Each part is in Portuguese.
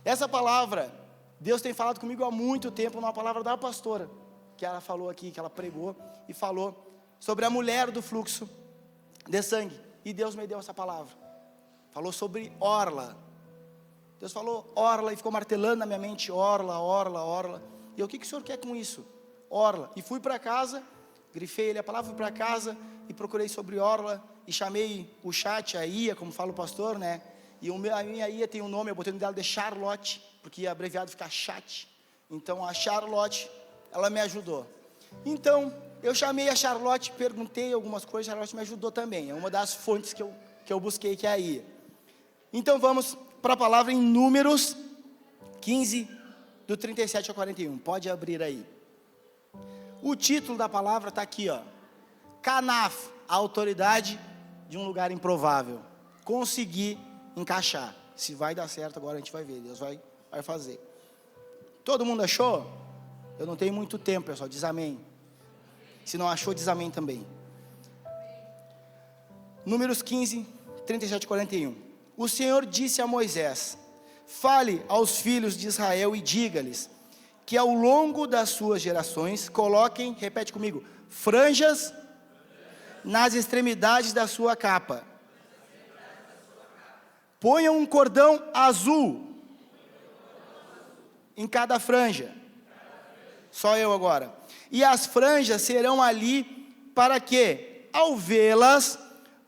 Essa palavra, Deus tem falado comigo há muito tempo, numa palavra da pastora, que ela falou aqui, que ela pregou, e falou sobre a mulher do fluxo de sangue, e Deus me deu essa palavra, falou sobre orla. Deus falou orla, e ficou martelando na minha mente, orla, orla, orla, e eu, o que o Senhor quer com isso? Orla, e fui para casa, grifei ele a palavra, fui para casa, e procurei sobre orla, e chamei o chat, a IA, como fala o pastor, né, e a minha IA tem um nome, eu botei no dela de Charlotte, porque abreviado fica chat, então a Charlotte, ela me ajudou. Então, eu chamei a Charlotte, perguntei algumas coisas, a Charlotte me ajudou também, é uma das fontes que eu busquei, que é a IA. Então vamos para a palavra em Números 15, do 37 ao 41, pode abrir aí. O título da palavra está aqui, ó, Canaf, a autoridade de um lugar improvável. Consegui encaixar, se vai dar certo agora a gente vai ver, Deus vai fazer. Todo mundo achou? Eu não tenho muito tempo, pessoal, diz amém. Se não achou, diz amém também. Números 15, 37 e 41. O Senhor disse a Moisés: fale aos filhos de Israel e diga-lhes que ao longo das suas gerações coloquem, repete comigo, franjas nas extremidades da sua capa. Ponham um cordão azul em cada franja. Só eu agora. E as franjas serão ali para que, ao vê-las,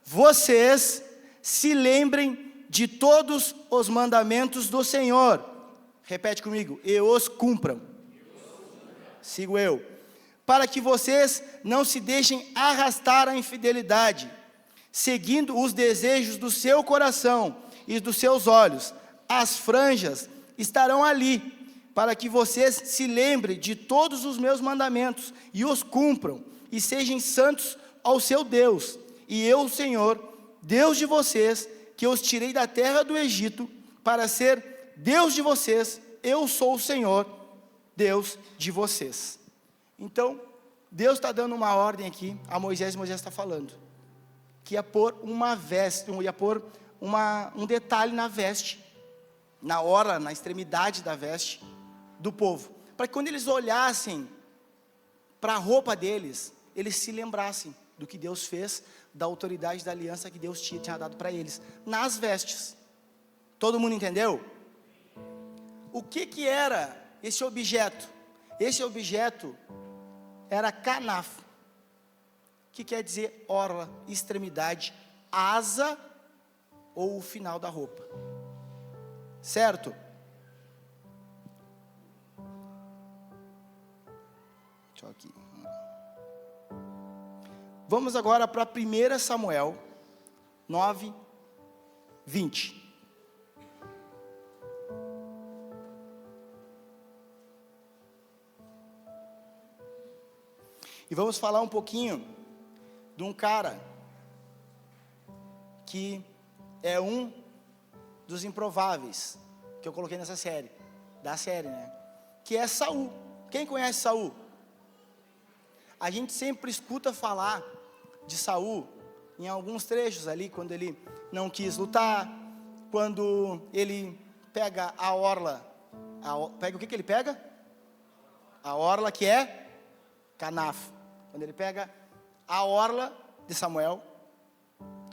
vocês se lembrem de todos os mandamentos do Senhor. Repete comigo, e os cumpram. Sigo eu. Para que vocês não se deixem arrastar à infidelidade, seguindo os desejos do seu coração e dos seus olhos. As franjas estarão ali, para que vocês se lembrem de todos os meus mandamentos, e os cumpram, e sejam santos ao seu Deus. E eu, o Senhor, Deus de vocês, que os tirei da terra do Egito, para ser Deus de vocês, eu sou o Senhor, Deus de vocês. Então, Deus está dando uma ordem aqui a Moisés, e Moisés está falando, que ia pôr uma veste, ia pôr um detalhe na veste, na orla, na extremidade da veste do povo, para que quando eles olhassem para a roupa deles, eles se lembrassem do que Deus fez, da autoridade da aliança que Deus tinha dado para eles, nas vestes. Todo mundo entendeu? O que era esse objeto? Esse objeto era canaf, que quer dizer orla, extremidade, asa ou o final da roupa, certo? Aqui. Vamos agora para 1 Samuel 9, 20. E vamos falar um pouquinho de um cara que é um dos improváveis que eu coloquei nessa série, né? Que é Saul. Quem conhece Saul? A gente sempre escuta falar de Saul em alguns trechos ali, quando ele não quis lutar, quando ele pega a orla, pega o que ele pega? A orla que é canaf. Quando ele pega a orla de Samuel,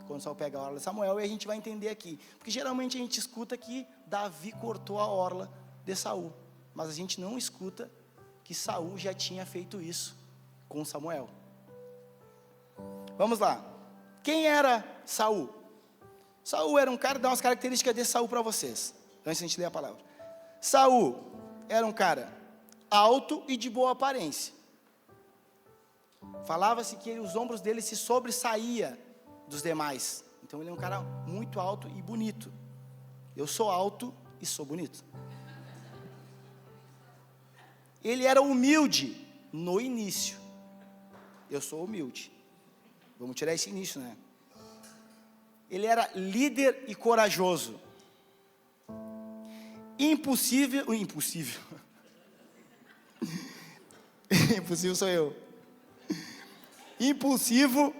quando Saul pega a orla de Samuel, e a gente vai entender aqui, porque geralmente a gente escuta que Davi cortou a orla de Saul, mas a gente não escuta que Saul já tinha feito isso com Samuel. Vamos lá. Quem era Saul? Saul era um cara, dá umas características de Saul para vocês, antes de a gente ler a palavra. Saul era um cara alto e de boa aparência. Falava-se que os ombros dele se sobressaía dos demais. Então ele é um cara muito alto e bonito. Eu sou alto e sou bonito. Ele era humilde no início. Eu sou humilde. Vamos tirar esse início, né? Ele era líder e corajoso. Impossível. Impossível sou eu. Impulsivo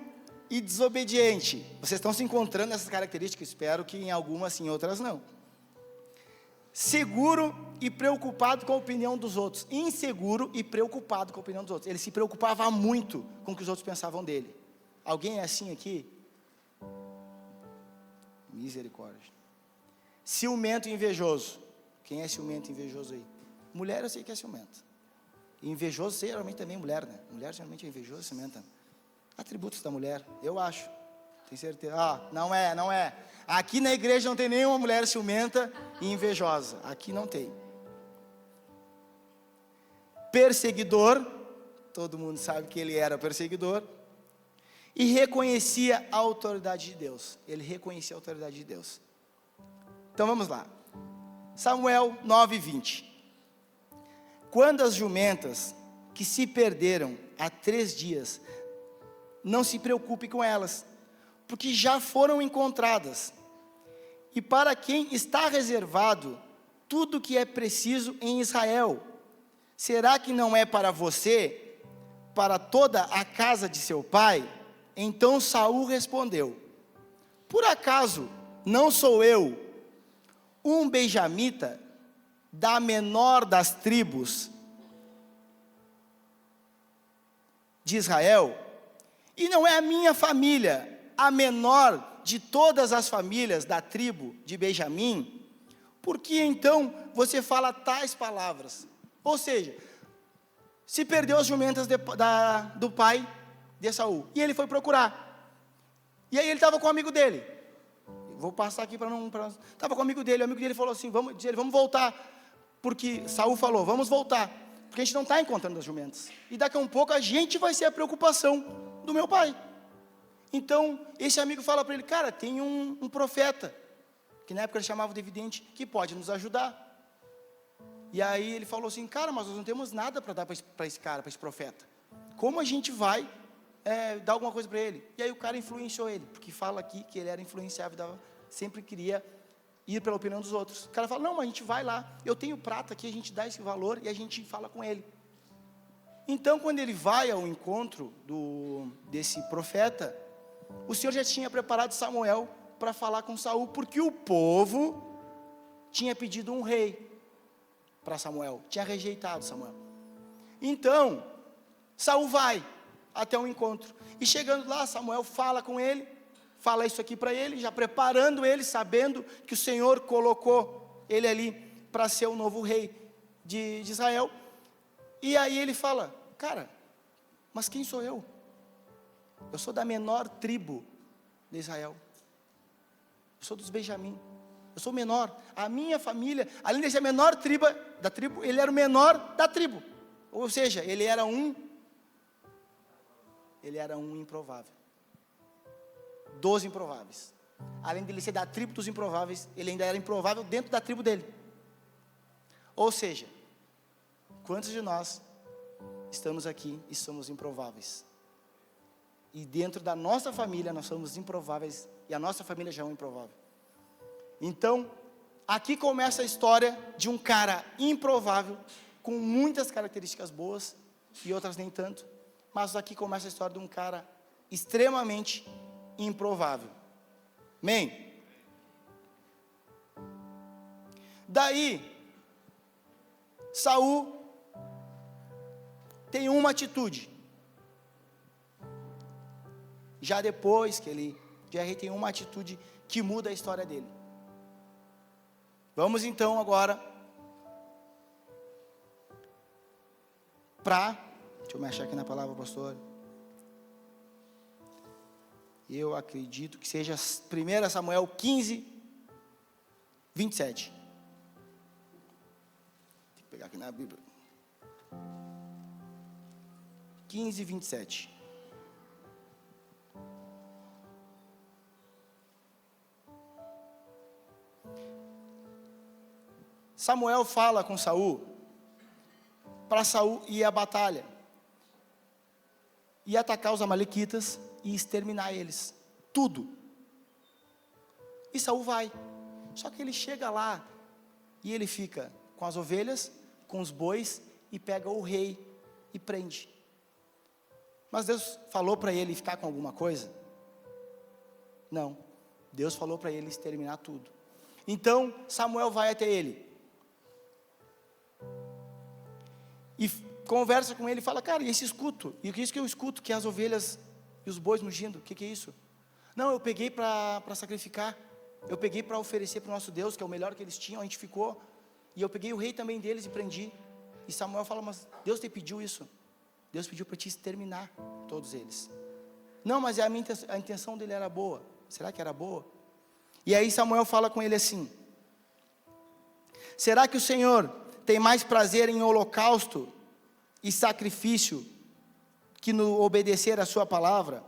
e desobediente. Vocês estão se encontrando nessas características? Espero que em algumas sim, em outras não. seguro e preocupado com a opinião dos outros, inseguro e preocupado com a opinião dos outros. Ele se preocupava muito com o que os outros pensavam dele. Alguém é assim aqui? Misericórdia. Ciumento e invejoso. Quem é ciumento e invejoso aí? Mulher eu sei que é ciumenta. E invejoso geralmente também é mulher, né? Mulher geralmente é invejosa e ciumenta. Atributos da mulher, eu acho. Tenho certeza. Não é. Aqui na igreja não tem nenhuma mulher ciumenta e invejosa. Aqui não tem. Perseguidor. Todo mundo sabe que ele era perseguidor. E reconhecia a autoridade de Deus. Ele reconhecia a autoridade de Deus. Então vamos lá. Samuel 9:20. Quando as jumentas que se perderam há 3 dias, não se preocupe com elas, porque já foram encontradas. E para quem está reservado tudo que é preciso em Israel, será que não é para você, para toda a casa de seu pai? Então Saul respondeu: por acaso não sou eu um benjamita, da menor das tribos de Israel? E não é a minha família a menor de todas as famílias da tribo de Benjamim? Por que então você fala tais palavras? Ou seja, se perdeu as jumentas do pai de Saul, e ele foi procurar, e aí ele estava com um amigo dele. Vou passar aqui para não... Estava com o amigo dele falou assim, vamos voltar, porque Saul falou, vamos voltar, porque a gente não está encontrando as jumentas, e daqui a um pouco a gente vai ser a preocupação do meu pai. Então, esse amigo fala para ele, cara, tem um profeta, que na época ele chamava de vidente, que pode nos ajudar. E aí ele falou assim, cara, mas nós não temos nada para dar para esse cara, para esse profeta. Como a gente vai dar alguma coisa para ele? E aí o cara influenciou ele, porque fala aqui que ele era influenciável, sempre queria ir pela opinião dos outros. O cara fala, não, mas a gente vai lá, eu tenho prata aqui, a gente dá esse valor e a gente fala com ele. Então, quando ele vai ao encontro desse profeta, o Senhor já tinha preparado Samuel para falar com Saul, porque o povo tinha pedido um rei para Samuel, tinha rejeitado Samuel. Então, Saul vai até o encontro, e chegando lá, Samuel fala com ele, fala isso aqui para ele, já preparando ele, sabendo que o Senhor colocou ele ali para ser o novo rei de Israel. E aí ele fala, cara, mas quem sou eu? Eu sou da menor tribo de Israel, eu sou dos Benjamim, eu sou o menor, a minha família, além de ser a menor da tribo, ele era o menor da tribo, ou seja, ele era um improvável, dos improváveis. Além de ele ser da tribo dos improváveis, ele ainda era improvável dentro da tribo dele. Ou seja, quantos de nós estamos aqui e somos improváveis? E dentro da nossa família nós somos improváveis, e a nossa família já é um improvável. Então, aqui começa a história de um cara improvável, com muitas características boas, e outras nem tanto. Mas aqui começa a história de um cara extremamente improvável. Amém? Daí, Saul tem uma atitude. Já depois que ele tem uma atitude que muda a história dele. Vamos então agora deixa eu me achar aqui na palavra, pastor. Eu acredito que seja 1 Samuel 15, 27. Tem que pegar aqui na Bíblia. 15, 27. Samuel fala com Saul, para Saul ir à batalha, e atacar os amalequitas, e exterminar eles, tudo. E Saul vai, só que ele chega lá, e ele fica com as ovelhas, com os bois, e pega o rei, e prende. Mas Deus falou para ele ficar com alguma coisa? Não, Deus falou para ele exterminar tudo. Então Samuel vai até ele, e conversa com ele e fala: cara, e esse escuto? E o que é isso que eu escuto? Que as ovelhas e os bois mugindo, o que é isso? Não, eu peguei para sacrificar, eu peguei para oferecer para o nosso Deus, que é o melhor que eles tinham, a gente ficou, e eu peguei o rei também deles e prendi. E Samuel fala: mas Deus te pediu isso? Deus pediu para te exterminar todos eles. Não, mas a intenção dele era boa. Será que era boa? E aí Samuel fala com ele assim: será que o Senhor tem mais prazer em holocausto e sacrifício que no obedecer a sua palavra?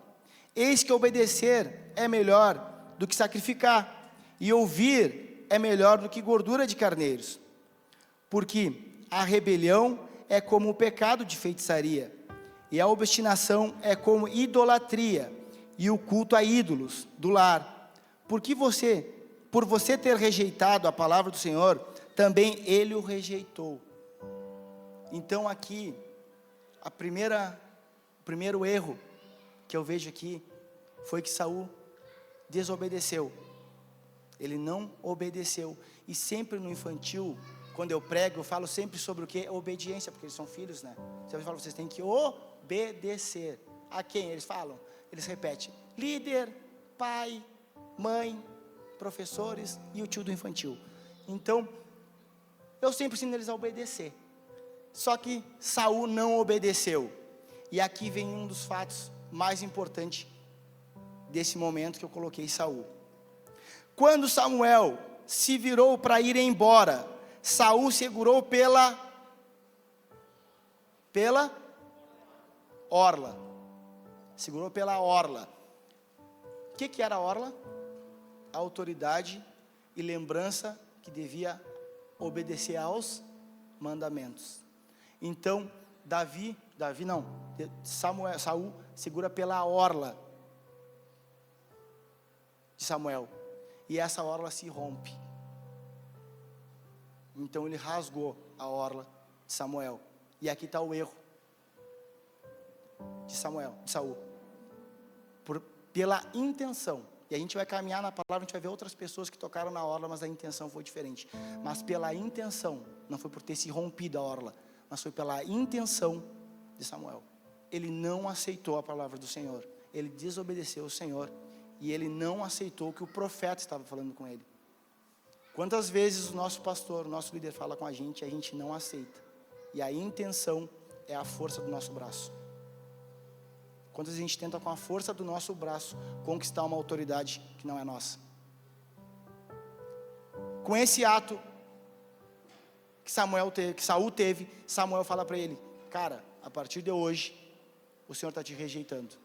Eis que obedecer é melhor do que sacrificar, e ouvir é melhor do que gordura de carneiros. Porque a rebelião é como o pecado de feitiçaria, e a obstinação é como idolatria, e o culto a ídolos do lar. Por você ter rejeitado a palavra do Senhor, também ele o rejeitou. Então aqui, o primeiro erro que eu vejo aqui, foi que Saul desobedeceu. Ele não obedeceu. E sempre no infantil, quando eu prego, eu falo sempre sobre o que? Obediência, porque eles são filhos, né? Você fala: vocês têm que obedecer. A quem eles falam? Eles repetem: líder, pai, mãe, professores e o tio do infantil. Então, eu sempre ensino eles a obedecer. Só que Saul não obedeceu. E aqui vem um dos fatos mais importantes desse momento que eu coloquei Saul. Quando Samuel se virou para ir embora, Saul segurou pela orla. Segurou pela orla. O que era a orla? A autoridade e lembrança que devia obedecer aos mandamentos. Então, Saul segura pela orla de Samuel, e essa orla se rompe. Então ele rasgou a orla de Samuel, e aqui está o erro de Saul, pela intenção. E a gente vai caminhar na palavra, a gente vai ver outras pessoas que tocaram na orla, mas a intenção foi diferente. Mas pela intenção, não foi por ter se rompido a orla, mas foi pela intenção de Samuel. Ele não aceitou a palavra do Senhor, ele desobedeceu o Senhor, e ele não aceitou o que o profeta estava falando com ele. Quantas vezes o nosso pastor, o nosso líder fala com a gente e a gente não aceita, e a intenção é a força do nosso braço. Quantas vezes a gente tenta com a força do nosso braço conquistar uma autoridade que não é nossa? Com esse ato que Saul teve, Samuel fala para ele: cara, a partir de hoje o Senhor está te rejeitando.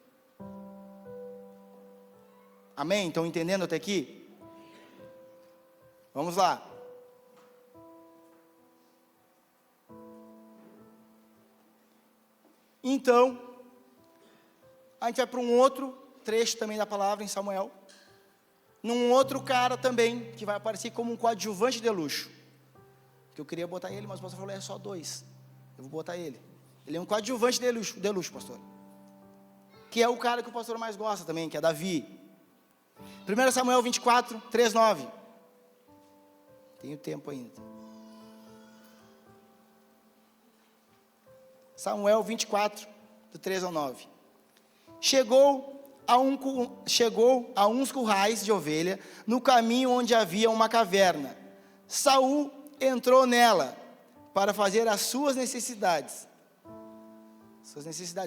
Amém? Estão entendendo até aqui? Vamos lá. Então, a gente vai para um outro trecho também da palavra em Samuel, num outro cara também, que vai aparecer como um coadjuvante de luxo, que eu queria botar ele, mas o pastor falou: é só 2, eu vou botar ele. Ele é um coadjuvante de luxo, pastor, que é o cara que o pastor mais gosta também, que é Davi. 1 Samuel 24, 3, 9, tenho tempo ainda. Samuel 24, do 3 ao 9. Chegou a uns currais de ovelha, no caminho onde havia uma caverna. Saul entrou nela, para fazer as suas necessidades.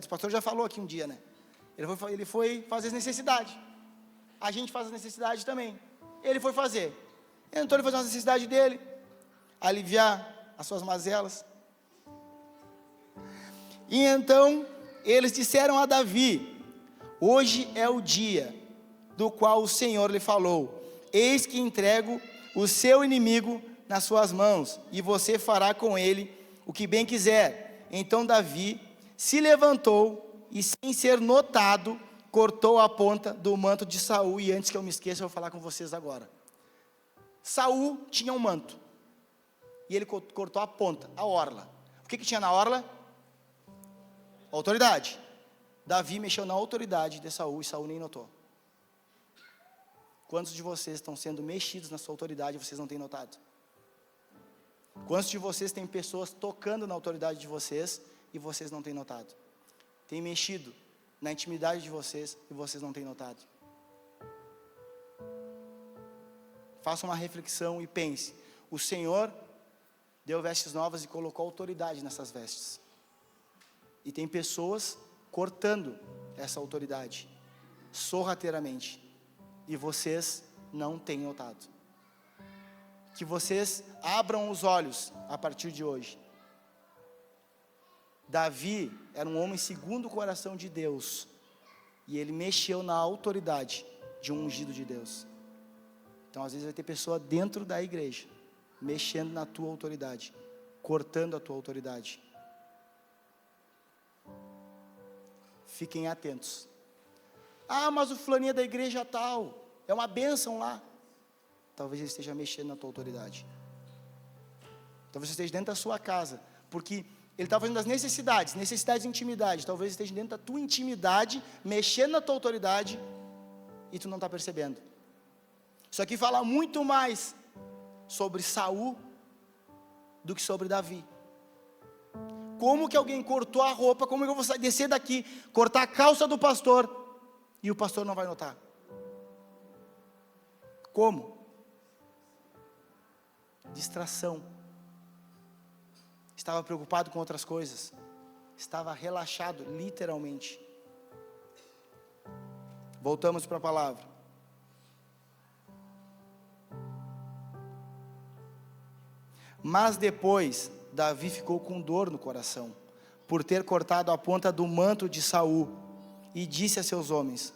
O pastor já falou aqui um dia, né? Ele foi fazer as necessidades. A gente faz as necessidades também. Ele foi fazer. Entrou, ele fazer as necessidades dele, aliviar as suas mazelas. E então eles disseram a Davi: hoje é o dia do qual o Senhor lhe falou: eis que entrego o seu inimigo nas suas mãos, e você fará com ele o que bem quiser. Então Davi se levantou e, sem ser notado, cortou a ponta do manto de Saul. E antes que eu me esqueça, eu vou falar com vocês agora. Saul tinha um manto, e ele cortou a ponta, a orla. O que tinha na orla? Autoridade. Davi mexeu na autoridade de Saul, e Saul nem notou. Quantos de vocês estão sendo mexidos na sua autoridade e vocês não têm notado? Quantos de vocês têm pessoas tocando na autoridade de vocês e vocês não têm notado? Tem mexido na intimidade de vocês e vocês não têm notado? Faça uma reflexão e pense: o Senhor deu vestes novas e colocou autoridade nessas vestes. E tem pessoas cortando essa autoridade sorrateiramente. E vocês não têm notado. Que vocês abram os olhos a partir de hoje. Davi era um homem segundo o coração de Deus. E ele mexeu na autoridade de um ungido de Deus. Então às vezes vai ter pessoa dentro da igreja mexendo na tua autoridade, cortando a tua autoridade. Fiquem atentos. Ah, mas o fulaninho é da igreja tal, é uma bênção lá. Talvez ele esteja mexendo na tua autoridade. Talvez você esteja dentro da sua casa, porque ele está fazendo as necessidades de intimidade. Talvez esteja dentro da tua intimidade, mexendo na tua autoridade, e tu não está percebendo. Isso aqui fala muito mais sobre Saul do que sobre Davi. Como que alguém cortou a roupa? Como que eu vou descer daqui, cortar a calça do pastor e o pastor não vai notar? Como? Distração. Estava preocupado com outras coisas. Estava relaxado, literalmente. Voltamos para a palavra. Mas depois, Davi ficou com dor no coração, por ter cortado a ponta do manto de Saul, e disse a seus homens: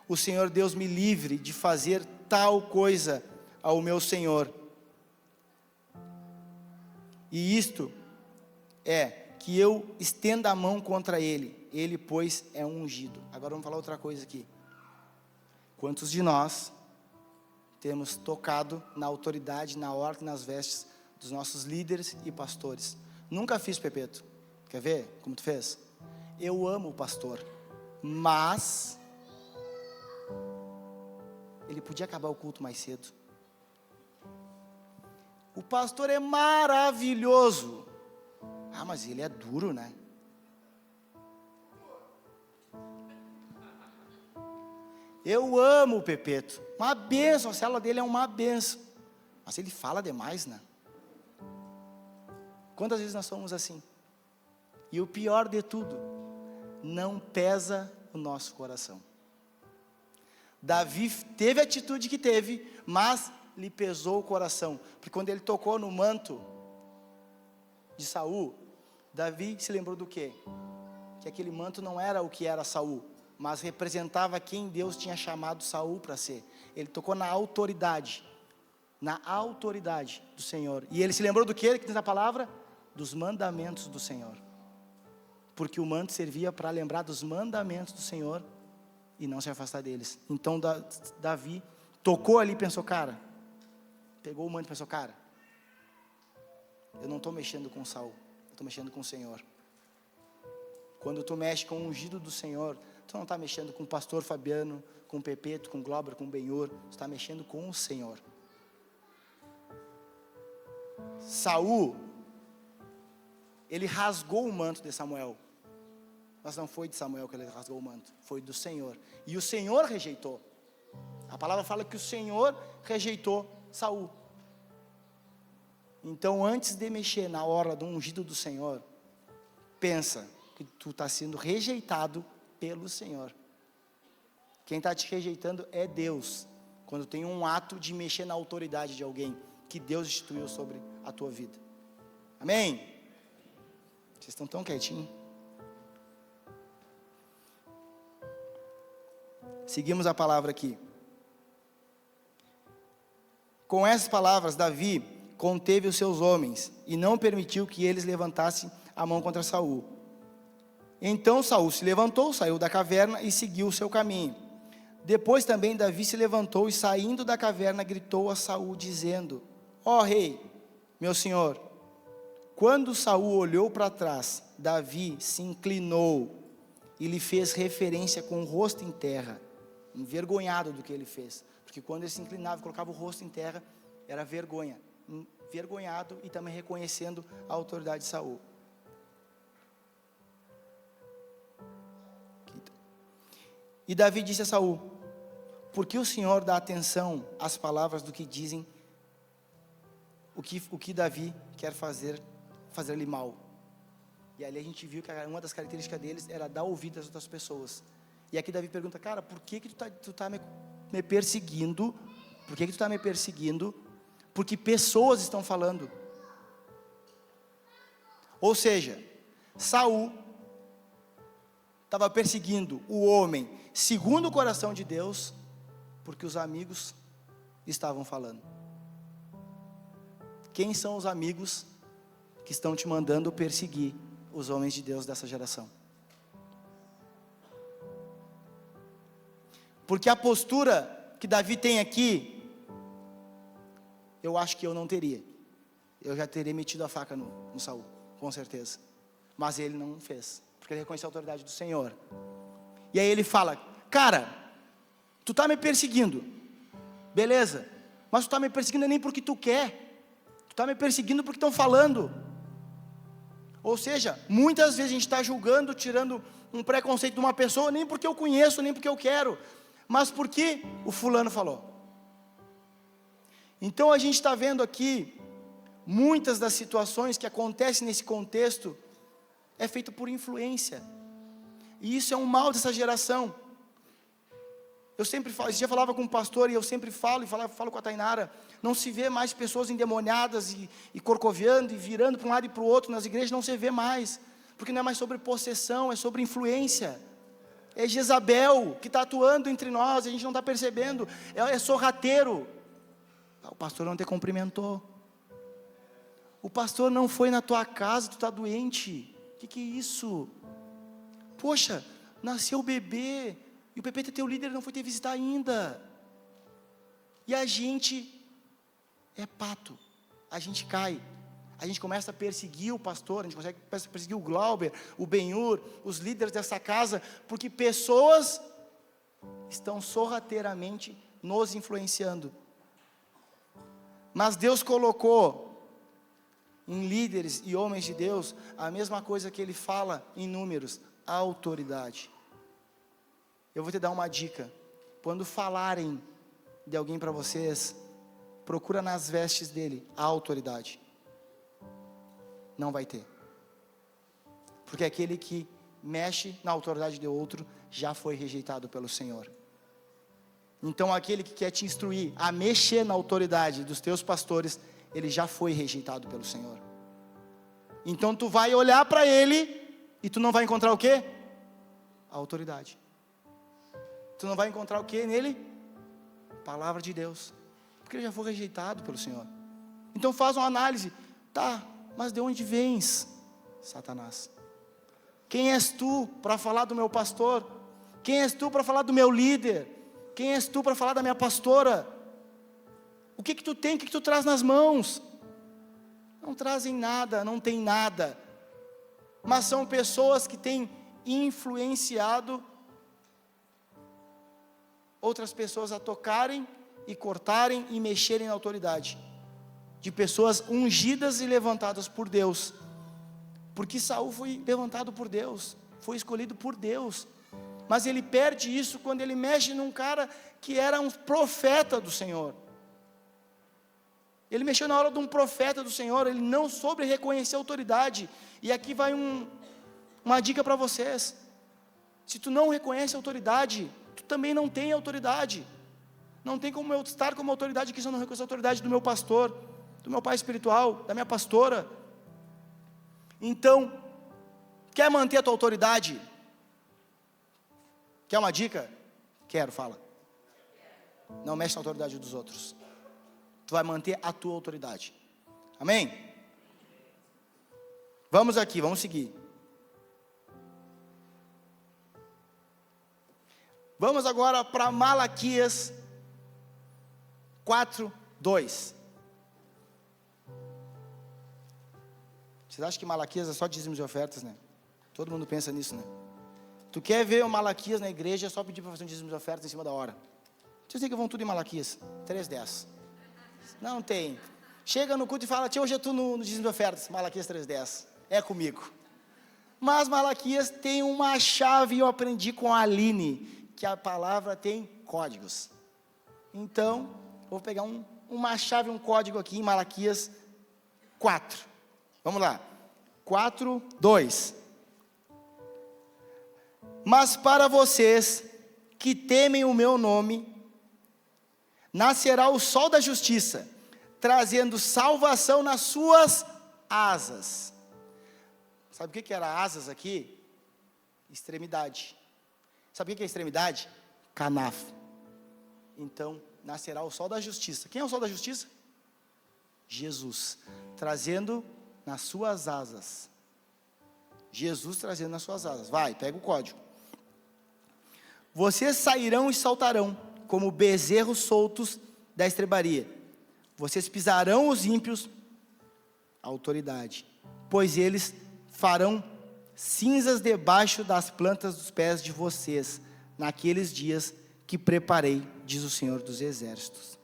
o Senhor Deus me livre de fazer tal coisa ao meu Senhor. E isto é, que eu estenda a mão contra ele, pois é um ungido. Agora vamos falar outra coisa aqui. Quantos de nós temos tocado na autoridade, na ordem, nas vestes dos nossos líderes e pastores? Nunca fiz, Pepeto. Quer ver como tu fez? Eu amo o pastor, mas ele podia acabar o culto mais cedo. O pastor é maravilhoso. Ah, mas ele é duro, né? Eu amo o Pepeto. Uma bênção, a célula dele é uma bênção. Mas ele fala demais, né? Quantas vezes nós somos assim? E o pior de tudo, não pesa o nosso coração. Davi teve a atitude que teve, mas lhe pesou o coração. Porque quando ele tocou no manto de Saul, Davi se lembrou do quê? Que aquele manto não era o que era Saul, mas representava quem Deus tinha chamado Saul para ser. Ele tocou na autoridade do Senhor. E ele se lembrou do quê? Que tem a palavra? Dos mandamentos do Senhor. Porque o manto servia para lembrar dos mandamentos do Senhor e não se afastar deles. Então Davi tocou ali e pensou, cara, pegou o manto e pensou, cara, eu não estou mexendo com Saul, eu estou mexendo com o Senhor. Quando tu mexe com o ungido do Senhor, tu não está mexendo com o pastor Fabiano, com o Pepeto, com o Glauber, com o Benhur, tu está mexendo com o Senhor. Saul, ele rasgou o manto de Samuel, mas não foi de Samuel que ele rasgou o manto, foi do Senhor, e o Senhor rejeitou. A palavra fala que o Senhor rejeitou Saul. Então antes de mexer na hora do ungido do Senhor, pensa que tu está sendo rejeitado pelo Senhor. Quem está te rejeitando é Deus, quando tem um ato de mexer na autoridade de alguém, que Deus instituiu sobre a tua vida. Amém? Vocês estão tão quietinhos. Seguimos a palavra aqui. Com essas palavras, Davi conteve os seus homens e não permitiu que eles levantassem a mão contra Saul. Então Saul se levantou, saiu da caverna e seguiu o seu caminho. Depois também Davi se levantou e, saindo da caverna, gritou a Saul, dizendo: ó rei, meu senhor. Quando Saul olhou para trás, Davi se inclinou e lhe fez referência com o rosto em terra, envergonhado do que ele fez. Porque quando ele se inclinava e colocava o rosto em terra, era vergonha envergonhado e também reconhecendo a autoridade de Saul. E Davi disse a Saul: por que o Senhor dá atenção às palavras do que dizem o que Davi quer fazer-lhe mal? E ali a gente viu que uma das características deles era dar ouvido às outras pessoas. E aqui Davi pergunta: cara, por que tu tá me perseguindo? Por que tu está me perseguindo? Porque pessoas estão falando. Ou seja, Saul estava perseguindo o homem segundo o coração de Deus, porque os amigos estavam falando. Quem são os amigos que estão te mandando perseguir os homens de Deus dessa geração? Porque a postura que Davi tem aqui, eu acho que eu não teria. Eu já teria metido a faca no Saul, com certeza. Mas ele não fez, porque ele reconheceu a autoridade do Senhor. E aí ele fala: cara, tu está me perseguindo, beleza, mas tu está me perseguindo nem porque tu quer, tu está me perseguindo porque estão falando. Ou seja, muitas vezes a gente está julgando, tirando um preconceito de uma pessoa, nem porque eu conheço, nem porque eu quero, mas porque o fulano falou. Então a gente está vendo aqui, muitas das situações que acontecem nesse contexto, é feito por influência, e isso é um mal dessa geração. Eu sempre falo, esse dia eu falava com um pastor, e eu sempre falo com a Tainara, não se vê mais pessoas endemoniadas, e corcoviando, e virando para um lado e para o outro, nas igrejas não se vê mais, porque não é mais sobre possessão, é sobre influência. É Jezabel que está atuando entre nós, a gente não está percebendo, é sorrateiro. O pastor não te cumprimentou, o pastor não foi na tua casa, tu está doente, o que é isso? Poxa, nasceu o bebê, e o bebê teu líder não foi te visitar ainda, e a gente é pato, a gente cai, a gente começa a perseguir o pastor, a gente começa a perseguir o Glauber, o Benhur, os líderes dessa casa, porque pessoas estão sorrateiramente nos influenciando. Mas Deus colocou em líderes e homens de Deus a mesma coisa que Ele fala em Números: a autoridade. Eu vou te dar uma dica: quando falarem de alguém para vocês, procura nas vestes dele a autoridade. Não vai ter, porque aquele que mexe na autoridade de outro já foi rejeitado pelo Senhor. Então aquele que quer te instruir a mexer na autoridade dos teus pastores, ele já foi rejeitado pelo Senhor. Então tu vai olhar para ele e tu não vai encontrar o quê? A autoridade. Tu não vai encontrar o quê nele? Palavra de Deus, porque ele já foi rejeitado pelo Senhor. Então faz uma análise: tá, mas de onde vens, Satanás? Quem és tu para falar do meu pastor? Quem és tu para falar do meu líder? Quem és tu para falar da minha pastora? O que tu tem, o que tu traz nas mãos? Não trazem nada, não tem nada, mas são pessoas que têm influenciado outras pessoas a tocarem e cortarem e mexerem na autoridade de pessoas ungidas e levantadas por Deus, porque Saul foi levantado por Deus, foi escolhido por Deus, mas ele perde isso quando ele mexe num cara que era um profeta do Senhor. Ele mexeu na hora de um profeta do Senhor, ele não soube reconhecer a autoridade. E aqui vai uma dica para vocês: se tu não reconhece a autoridade, tu também não tem autoridade. Não tem como eu estar como autoridade aqui se eu não reconhecer a autoridade do meu pastor, do meu pai espiritual, da minha pastora. Então, quer manter a tua autoridade? Quer uma dica? Quero, fala. Não mexe na autoridade dos outros. Tu vai manter a tua autoridade. Amém? Vamos aqui, vamos seguir. Vamos agora para Malaquias 4:2. Vocês acham que Malaquias é só dízimos e ofertas, né? Todo mundo pensa nisso, né? Tu quer ver o Malaquias na igreja, é só pedir para fazer um dízimos e ofertas em cima da hora. Vocês dizem que vão tudo em Malaquias 3:10. Não tem. chega no culto e fala, tia, hoje é tu no dízimo de ofertas, Malaquias 3:10, é comigo. Mas Malaquias tem uma chave, e eu aprendi com a Aline, que a palavra tem códigos. Então, vou pegar uma chave, um código aqui em Malaquias 4. Vamos lá. 4:2. Mas para vocês que temem o meu nome, nascerá o sol da justiça, trazendo salvação nas suas asas. Sabe o que era asas aqui? Extremidade. Sabe o que é extremidade? Canaf. Então, nascerá o sol da justiça. Quem é o sol da justiça? Jesus, trazendo nas suas asas. Jesus trazendo nas suas asas. Vai, pega o código. Vocês sairão e saltarão, como bezerros soltos da estrebaria. Vocês pisarão os ímpios, autoridade, pois eles farão cinzas debaixo das plantas dos pés de vocês, naqueles dias que preparei, diz o Senhor dos Exércitos.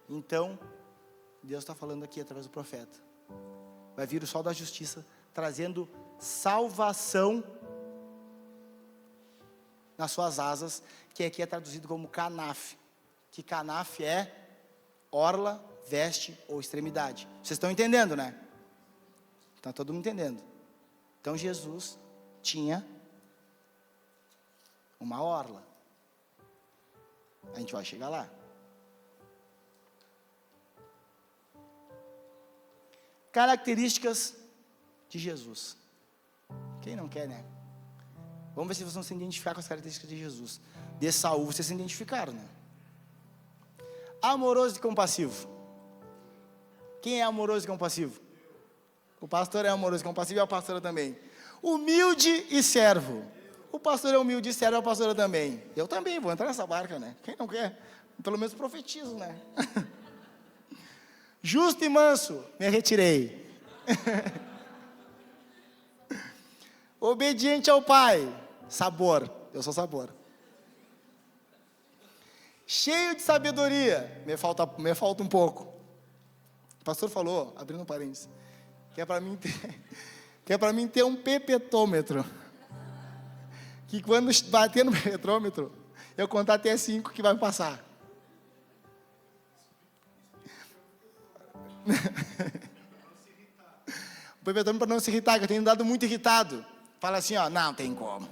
Então, Deus está falando aqui através do profeta. Vai vir o sol da justiça, trazendo salvação nas suas asas, que aqui é traduzido como canaf, que canaf é orla, veste ou extremidade. Vocês estão entendendo, né? Está todo mundo entendendo. Então Jesus tinha uma orla. A gente vai chegar lá. Características de Jesus. Quem não quer, né? Vamos ver se vocês vão se identificar com as características de Jesus. De Saul, vocês se identificaram, né? Amoroso e compassivo. Quem é amoroso e compassivo? O pastor é amoroso e compassivo e a pastora também. Humilde e servo. O pastor é humilde e servo, a pastora também. Eu também vou entrar nessa barca, né? Quem não quer? Pelo menos profetizo, né? Justo e manso, me retirei. Obediente ao Pai, sabor, eu sou sabor. Cheio de sabedoria, me falta um pouco. O pastor falou, abrindo um parênteses, que é para mim ter um pepetômetro. Que quando bater no pepetômetro, eu contar até 5 que vai passar. O pepetômetro para não se irritar, que eu tenho andado muito irritado. Fala assim, ó, não tem como.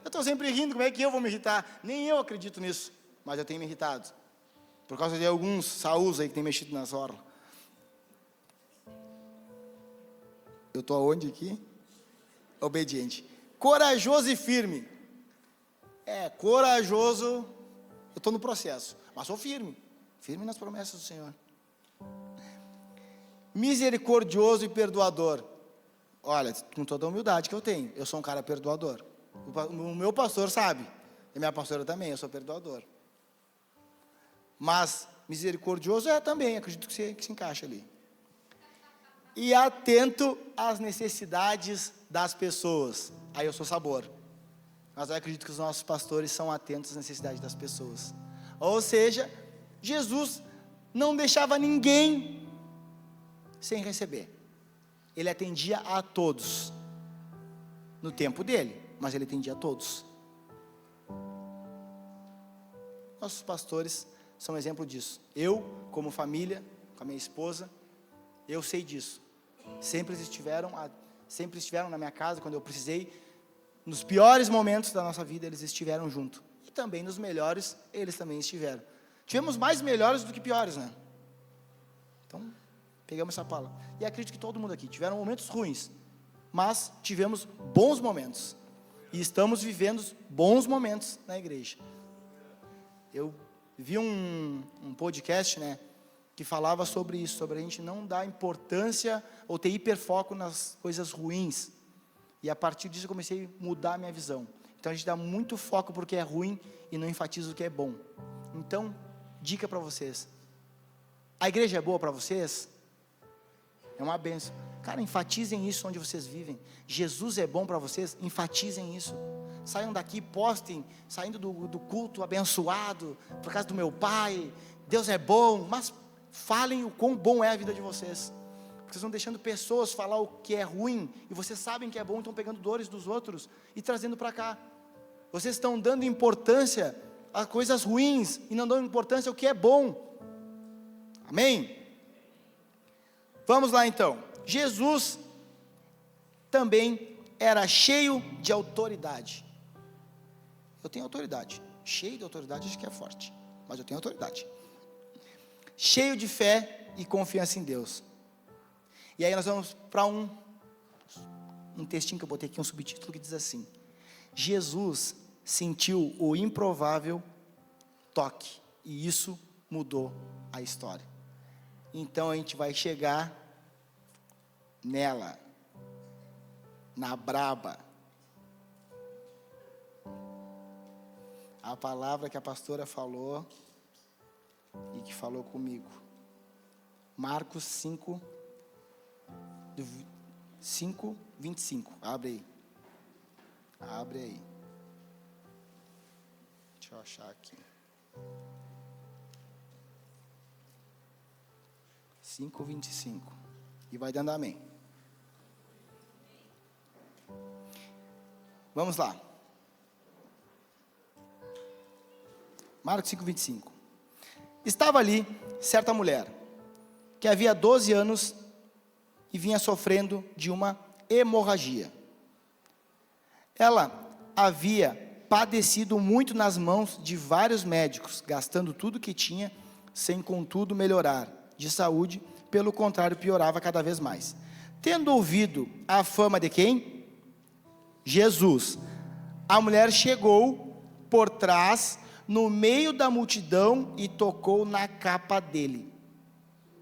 Eu estou sempre rindo, como é que eu vou me irritar? Nem eu acredito nisso, mas eu tenho me irritado. Por causa de alguns Saús aí que tem mexido nas orlas. Eu estou aonde aqui? Obediente. Corajoso e firme. Corajoso, eu estou no processo, mas sou firme. Firme nas promessas do Senhor. Misericordioso e perdoador. Olha, com toda a humildade que eu tenho, eu sou um cara perdoador. O meu pastor sabe, e minha pastora também, eu sou perdoador. Mas misericordioso também, acredito que se encaixa ali. E atento às necessidades das pessoas. Aí eu sou sabor. Mas eu acredito que os nossos pastores são atentos às necessidades das pessoas. Ou seja, Jesus não deixava ninguém sem receber. Ele atendia a todos. No tempo dele, mas ele atendia a todos. Nossos pastores são um exemplo disso. Eu, como família, com a minha esposa, eu sei disso. Sempre estiveram na minha casa quando eu precisei. Nos piores momentos da nossa vida, eles estiveram junto. E também nos melhores, eles também estiveram. Tivemos mais melhores do que piores, né? Então, pegamos essa palavra. E acredito que todo mundo aqui tiveram momentos ruins, mas tivemos bons momentos. E estamos vivendo bons momentos na igreja. Eu vi um podcast, né, que falava sobre isso, sobre a gente não dar importância ou ter hiperfoco nas coisas ruins. E a partir disso eu comecei a mudar a minha visão. Então a gente dá muito foco porque é ruim e não enfatiza o que é bom. Então, dica para vocês. A igreja é boa para vocês? É uma bênção. Cara, enfatizem isso onde vocês vivem. Jesus é bom para vocês? Enfatizem isso. Saiam daqui, postem, saindo do culto abençoado, por causa do meu pai, Deus é bom, mas falem o quão bom é a vida de vocês. Porque vocês estão deixando pessoas falar o que é ruim, e vocês sabem que é bom, e estão pegando dores dos outros e trazendo para cá. Vocês estão dando importância a coisas ruins e não dão importância ao que é bom. Amém? Vamos lá então. Jesus também era cheio de autoridade. Eu tenho autoridade. Cheio de autoridade, acho que é forte, mas eu tenho autoridade. Cheio de fé e confiança em Deus. E aí nós vamos para um textinho que eu botei aqui, um subtítulo que diz assim: Jesus sentiu o improvável toque, e isso mudou a história. Então a gente vai chegar nela, na braba. A palavra que a pastora falou e que falou comigo. Marcos 5, 25. Abre aí. Abre aí. Deixa eu achar aqui. 5:25. E vai dando amém. Vamos lá. Marcos 5:25. Estava ali certa mulher, que havia 12 anos e vinha sofrendo de uma hemorragia. Ela havia padecido muito nas mãos de vários médicos, gastando tudo que tinha, sem contudo melhorar de saúde, pelo contrário, piorava cada vez mais. Tendo ouvido a fama de quem? Jesus. A mulher chegou por trás, no meio da multidão, e tocou na capa dele.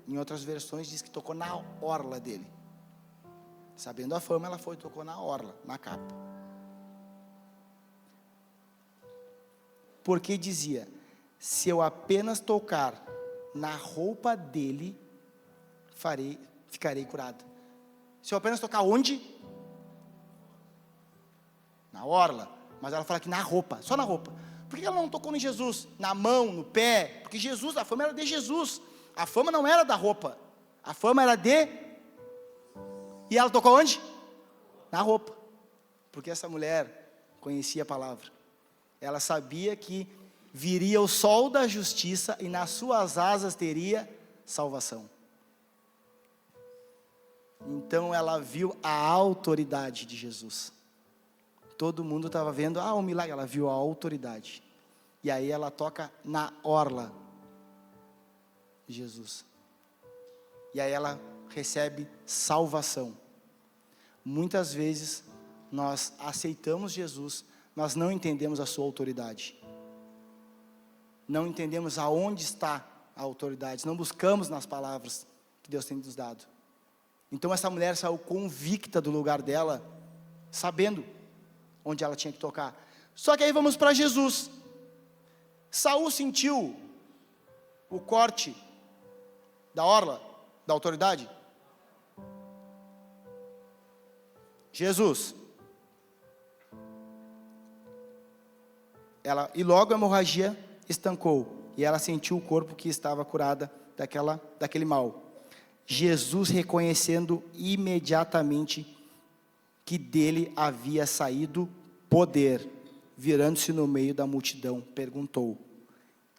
Em outras versões diz que tocou na orla dele. Sabendo a fama, ela foi e tocou na orla, na capa. Porque dizia: se eu apenas tocar na roupa dele, ficarei curada. Se eu apenas tocar onde? Na orla. Mas ela fala que na roupa, só na roupa. Por que ela não tocou em Jesus? Na mão, no pé? Porque Jesus, a fama era de Jesus. A fama não era da roupa. A fama era de... E ela tocou onde? Na roupa. Porque essa mulher conhecia a palavra. Ela sabia que viria o sol da justiça e nas suas asas teria salvação. Então ela viu a autoridade de Jesus. Todo mundo estava vendo, um milagre. Ela viu a autoridade. E aí ela toca na orla de Jesus. E aí ela recebe salvação. Muitas vezes nós aceitamos Jesus, nós não entendemos a sua autoridade. Não entendemos aonde está a autoridade. Não buscamos nas palavras que Deus tem nos dado. Então essa mulher saiu convicta do lugar dela, sabendo onde ela tinha que tocar. Só que aí vamos para Jesus. Saul sentiu o corte da orla, da autoridade. Jesus. E logo a hemorragia estancou, e ela sentiu o corpo que estava curada daquele mal. Jesus, reconhecendo imediatamente que dele havia saído poder, virando-se no meio da multidão, perguntou: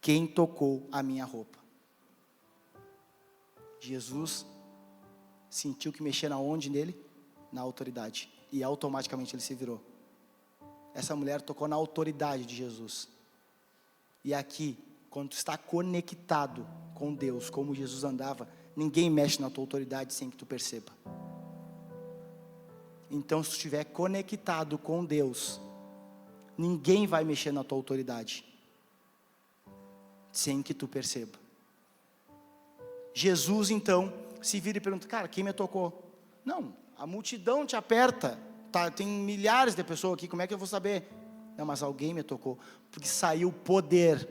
quem tocou a minha roupa? Jesus sentiu que mexer aonde nele? Na autoridade, e automaticamente ele se virou. Essa mulher tocou na autoridade de Jesus. E aqui, quando tu está conectado com Deus, como Jesus andava, ninguém mexe na tua autoridade sem que tu perceba. Então, se tu estiver conectado com Deus, ninguém vai mexer na tua autoridade sem que tu perceba. Jesus então se vira e pergunta: cara, quem me tocou? Não, a multidão te aperta, tem milhares de pessoas aqui, como é que eu vou saber? Não, mas alguém me tocou, porque saiu poder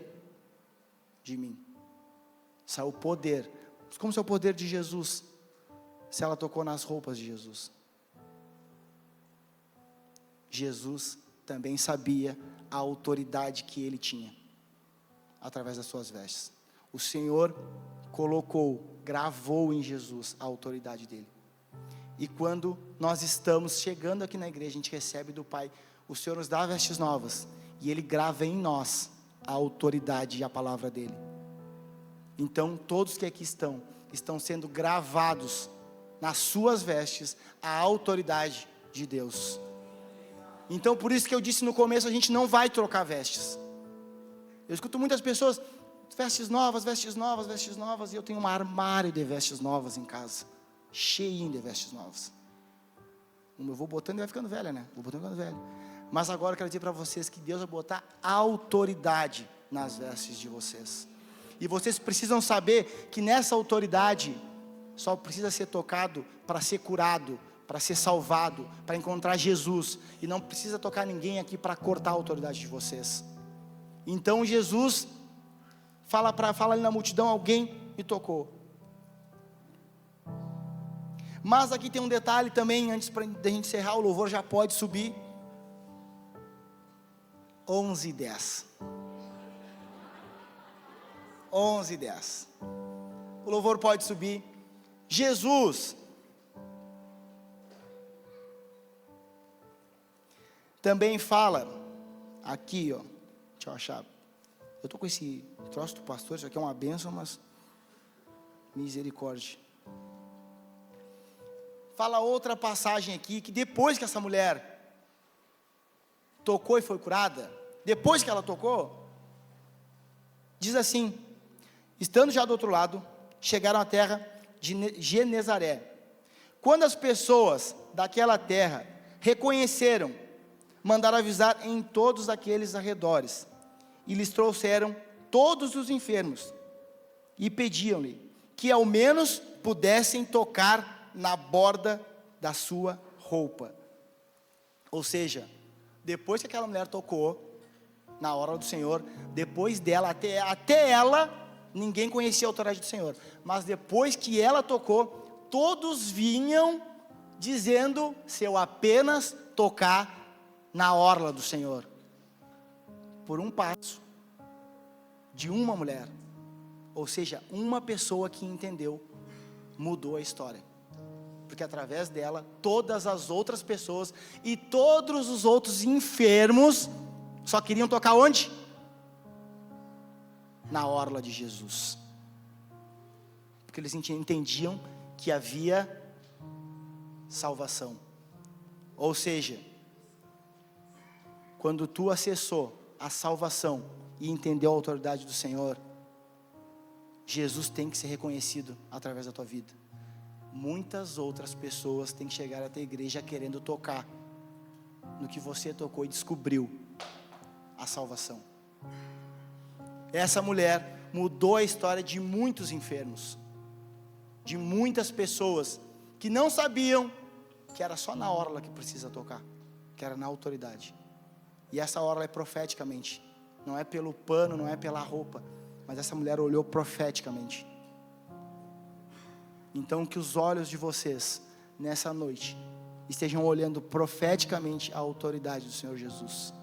de mim. Saiu poder. Como se é o poder de Jesus, se ela tocou nas roupas de Jesus? Jesus também sabia a autoridade que ele tinha, através das suas vestes. O Senhor gravou em Jesus a autoridade dele. E quando nós estamos chegando aqui na igreja, a gente recebe do Pai, o Senhor nos dá vestes novas, e Ele grava em nós a autoridade e a palavra dele. Então todos que aqui estão sendo gravados nas suas vestes a autoridade de Deus. Então por isso que eu disse no começo, a gente não vai trocar vestes. Eu escuto muitas pessoas, vestes novas, vestes novas, vestes novas, e eu tenho um armário de vestes novas em casa, cheinho de vestes novas. Eu vou botando e vai ficando velha, né? Vou botando e ficando velha. Mas agora eu quero dizer para vocês que Deus vai botar autoridade nas vestes de vocês. E vocês precisam saber que nessa autoridade só precisa ser tocado para ser curado, para ser salvado, para encontrar Jesus. E não precisa tocar ninguém aqui para cortar a autoridade de vocês. Então Jesus fala ali na multidão, alguém me tocou. Mas aqui tem um detalhe também, antes da gente encerrar, o louvor já pode subir. 11:10. 11:10. O louvor pode subir. Jesus também fala aqui, ó. Deixa eu achar. Eu estou com esse troço do pastor, isso aqui é uma bênção, mas misericórdia. Fala outra passagem aqui, que depois que essa mulher tocou e foi curada, depois que ela tocou, diz assim: estando já do outro lado, chegaram à terra de Genezaré. Quando as pessoas daquela terra reconheceram, mandaram avisar em todos aqueles arredores, e lhes trouxeram todos os enfermos, e pediam-lhe que ao menos pudessem tocar na borda da sua roupa. Ou seja, depois que aquela mulher tocou, na hora do Senhor, depois dela, até ela, ninguém conhecia a autoridade do Senhor, mas depois que ela tocou, todos vinham dizendo: se eu apenas tocar na orla do Senhor. Por um passo de uma mulher, ou seja, uma pessoa que entendeu, mudou a história, porque através dela, todas as outras pessoas e todos os outros enfermos só queriam tocar onde? Na orla de Jesus, porque eles entendiam que havia salvação. Ou seja, quando tu acessou a salvação e entendeu a autoridade do Senhor, Jesus tem que ser reconhecido através da tua vida. Muitas outras pessoas têm que chegar até a igreja querendo tocar no que você tocou e descobriu a salvação. Essa mulher mudou a história de muitos enfermos, de muitas pessoas que não sabiam que era só na orla que precisa tocar, que era na autoridade. E essa orla é profeticamente, não é pelo pano, não é pela roupa, mas essa mulher olhou profeticamente. Então que os olhos de vocês nessa noite estejam olhando profeticamente a autoridade do Senhor Jesus.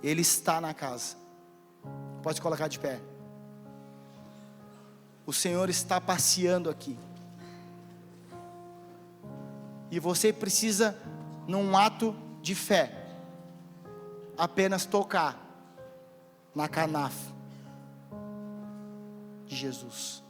Ele está na casa. Pode colocar de pé. O Senhor está passeando aqui. E você precisa, num ato de fé, apenas tocar na canafa de Jesus.